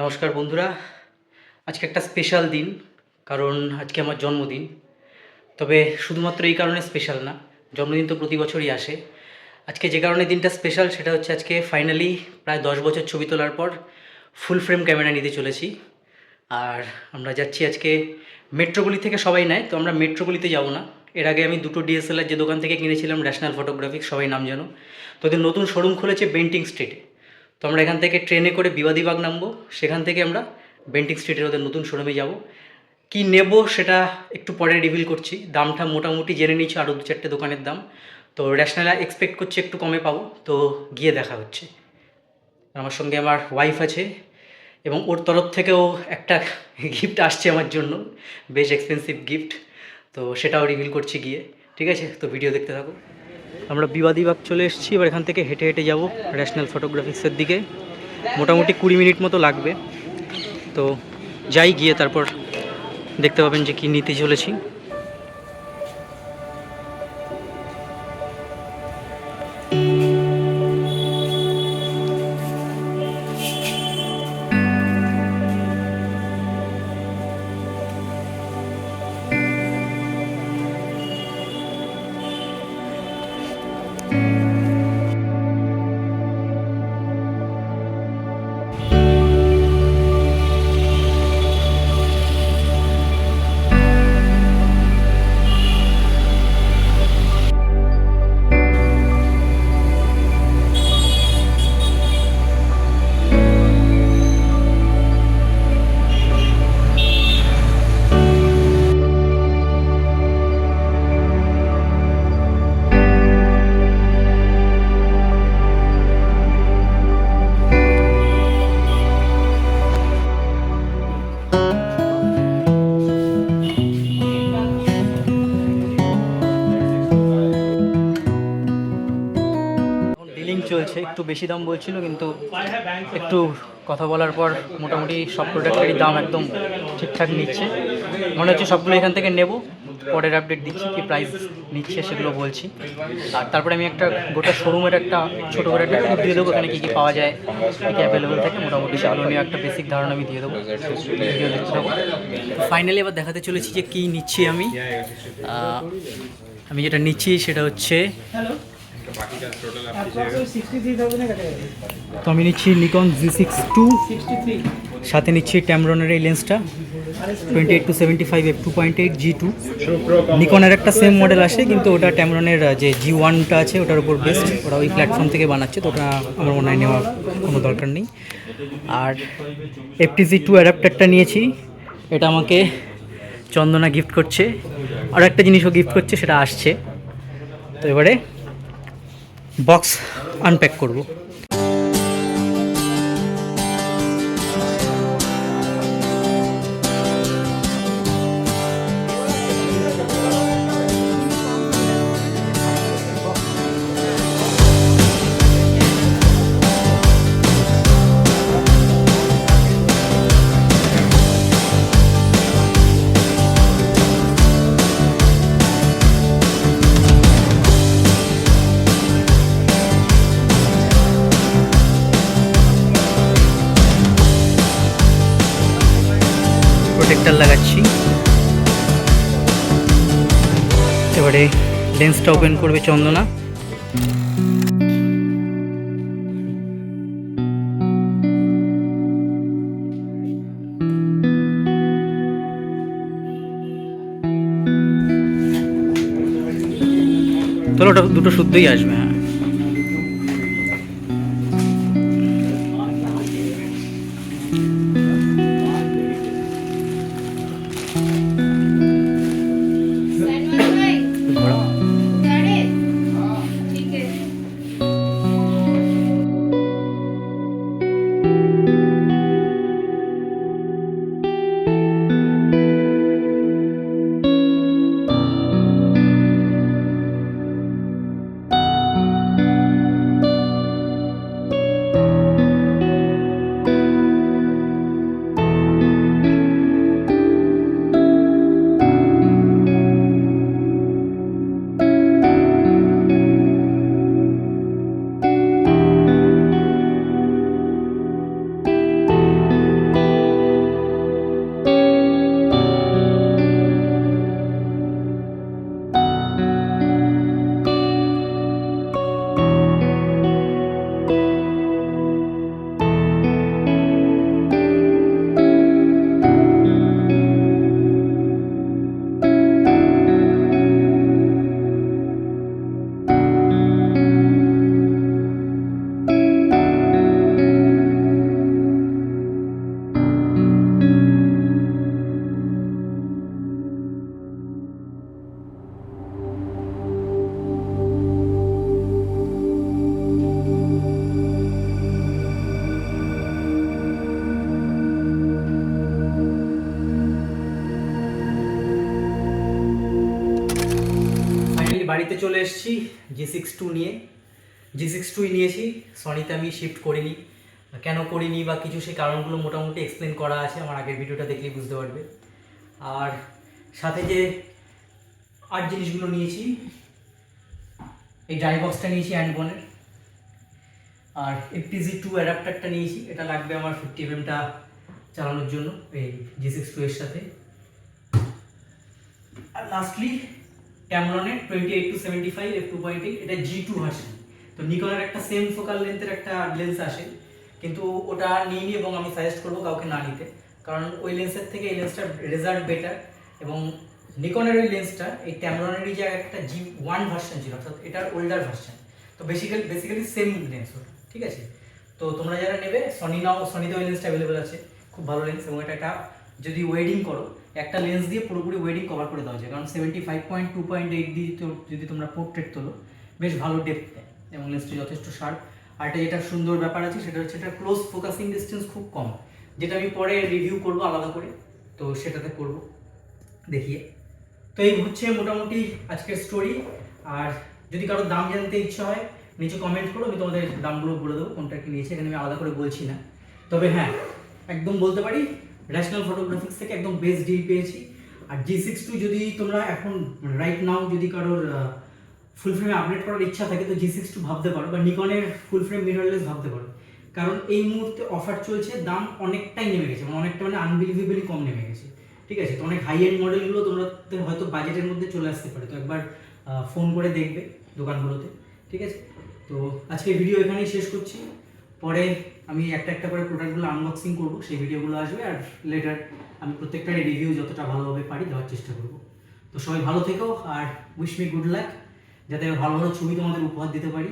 নমস্কার বন্ধুরা, আজকে একটা স্পেশাল দিন। কারণ আজকে আমার জন্মদিন। তবে শুধুমাত্র এই কারণে স্পেশাল না, জন্মদিন তো প্রতি বছরই আসে। আজকে যে কারণে দিনটা স্পেশাল সেটা হচ্ছে আজকে ফাইনালি প্রায় 10 বছর ছবি তোলার পর ফুল ফ্রেম ক্যামেরা নিতে চলেছি। আর আমরা যাচ্ছি আজকে মেট্রোপলি থেকে, সবাই নেয় তো আমরা মেট্রোপলিতে যাব না। এর আগে আমি দুটো ডিএসএলআর যে দোকান থেকে কিনেছিলাম, ন্যাশনাল ফটোগ্রাফিক, সবাই নাম জানো, তো ওদের নতুন শোরুম খুলেছে বেন্টিং স্ট্রিটে। তো আমরা এখান থেকে ট্রেনে করে বিবাদীবাগ নামবো, সেখান থেকে আমরা বেন্টিং স্ট্রিটের ওদের নতুন শোরুমে যাব। কি নেব সেটা একটু পরে রিভিল করছি। দামটা মোটামুটি জেনে নিচ্ছি, আরও দু চারটে দোকানের দাম। তো ন্যাশনাল এক্সপেক্ট করছি একটু কমে পাবো, তো গিয়ে দেখা হচ্ছে। আমার সঙ্গে আমার ওয়াইফ আছে এবং ওর তরফ থেকেও একটা গিফট আসছে আমার জন্য, বেশ এক্সপেন্সিভ গিফট। তো সেটাও রিভিল করছি গিয়ে। ঠিক আছে, তো ভিডিও দেখতে থাকো। আমরা বিবাদীবাগ চলে এসেছি, এবার এখান থেকে হেঁটে হেঁটে যাব ন্যাশনাল ফটোগ্রাফিক্সের দিকে। মোটামুটি 20 মিনিট মতো লাগবে। তো যাই, গিয়ে তারপর দেখতে পাবেন যে কী নিতে চলেছি। ডিলিং চলছে, একটু বেশি দাম বলছিল, কিন্তু একটু কথা বলার পর মোটামুটি সব প্রোডাক্টেরই দাম একদম ঠিকঠাক নিচ্ছে। মনে হচ্ছে সবগুলো এখান থেকে নেব। পরের আপডেট দিচ্ছি, কী প্রাইস নিচ্ছে সেগুলো বলছি। আর তারপরে আমি একটা গোটা শোরুমের একটা ছোটো করে একটা ট্যুর দিয়ে দেবো, এখানে কী কী পাওয়া যায়, কী কী অ্যাভেলেবেল থাকে, মোটামুটি সেগুলো নিয়ে একটা বেসিক ধারণা আমি দিয়ে দেবো। ভিডিও দেখতে দেবো। ফাইনালি এবার দেখাতে চলেছি যে কী নিচ্ছি আমি। আমি যেটা নিচ্ছি সেটা হচ্ছে, তো আমি নিচ্ছি নিকন Z6-2, সাথে নিচ্ছি ট্যামরনের এই লেন্সটা 28-75 f2.8 G2। নিকনের একটা সেম মডেল আসে, কিন্তু ওটা ট্যামরনের যে G1টা আছে ওটার উপর বেস্ট, ওরা ওই প্ল্যাটফর্ম থেকে বানাচ্ছে, তো ওটা আমার মনে হয় নেওয়ার কোনো দরকার নেই। আর FTZ2 অ্যাডাপ্টারটা নিয়েছি, এটা আমাকে চন্দনা গিফট করছে। আর একটা জিনিসও গিফট করছে, সেটা আসছে। তো এবারে বক্স আনপ্যাক করব। প্রোটেক্টর লাগাচ্ছি। এবারে লেন্সটা ওপেন করবে চন্দনা। তাহলে ওটা দুটো শুদ্ধই আসবে। হ্যাঁ, বাড়িতে চলে এসেছি G6 II নিয়ে। G6 II নিয়েছি, সনিতে আমি শিফট করিনি। কেন করিনি বা কিছু সেই কারণগুলো মোটামুটি এক্সপ্লেন করা আছে, আমার আগের ভিডিওটা দেখলেই বুঝতে পারবে। আর সাথে যে আর্ট জিনিসগুলো নিয়েছি, এই ড্রাই বক্সটা নিয়েছি অ্যান্ডবনের, আর FPG2 অ্যাডাপ্টারটা নিয়েছি, এটা লাগবে আমার 50mm চালানোর জন্য এই G6 II এর সাথে। আর লাস্টলি ক্যামরনের 28-75 f2.8, এটা G2 ভার্সন। তো নিকনের একটা সেম ফোকাল লেন্থের একটা লেন্স আসে, কিন্তু ওটা নিইনি এবং আমি সাজেস্ট করবো কাউকে না নিতে, কারণ ওই লেন্সের থেকে এই লেন্সটার রেজাল্ট বেটার। এবং নিকনের ওই লেন্সটা এই ক্যামরনেরই যে একটা G1 ভার্সন ছিল, অর্থাৎ এটার ওল্ডার ভার্সন। তো বেসিক্যালি সেম লেন্স ওটা, ঠিক আছে। তো তোমরা যারা নেবে সনি নাও, সনিতে ওই লেন্সটা অ্যাভেলেবেল আছে, খুব ভালো লেন্স। এবং এটা একটা যদি ওয়েডিং করো, একটা লেন্স দিয়ে পুরোপুরি ওয়েডিং কভার করে দেওয়া যায়, কারণ 75.2.8 দিয়ে তো যদি তোমরা পোর্ট্রেট তোলো, বেশ ভালো ডেপথ দেয় এবং লেন্সটি যথেষ্ট শার্প। আর এটা যেটা সুন্দর ব্যাপার আছে সেটা হচ্ছে এটা ক্লোজ ফোকাসিং ডিস্টেন্স খুব কম, যেটা আমি পরে রিভিউ করবো আলাদা করে, তো সেটাতে করব দেখিয়ে। তো এই হচ্ছে মোটামুটি আজকের স্টোরি। আর যদি কারোর দাম জানতে ইচ্ছা হয় নিচে কমেন্ট করো, আমি তোমাদের দামগুলো বলে দেবো কোনটা কি নিয়েছি, এখানে আমি আলাদা করে বলছি না। তবে হ্যাঁ, একদম বলতে পারি ন্যাশনাল ফটোগ্রাফিক্স থেকে একদম বেস্ট ডিল পেয়েছি। আর G6 II যদি তোমরা এখন রাইট নাও যদি কারোর ফুল ফ্রেমে আপডেট করার ইচ্ছা থাকে, তো G6 II ভাবতে পারো, বা নিকনের ফুল ফ্রেম মিররলেস ভাবতে পারো, কারণ এই মুহূর্তে অফার চলছে, দাম অনেকটাই নেমে গেছে, মানে অনেকটা মানে আনবিলিভেবলি কম নেমে গেছে, ঠিক আছে। তো অনেক হাই এন্ড মডেলগুলো তোমরা হয়তো বাজেটের মধ্যে চলে আসতে পারে, তো একবার ফোন করে দেখবে দোকানগুলোতে, ঠিক আছে। তো আজকে ভিডিও এখানেই শেষ করছি, পরে আমি একটা একটা করে প্রোডাক্টগুলো আনবক্সিং করবো, সেই ভিডিওগুলো আসবে, আর লেটার আমি প্রত্যেকটার রিভিউ যতটা ভালোভাবে পারি দেওয়ার চেষ্টা করব। তো সবাই ভালো থেকো, আর উইশ মি গুড লাক, যাতে ভালো ভালো ছবি তোমাদের উপহার দিতে পারি।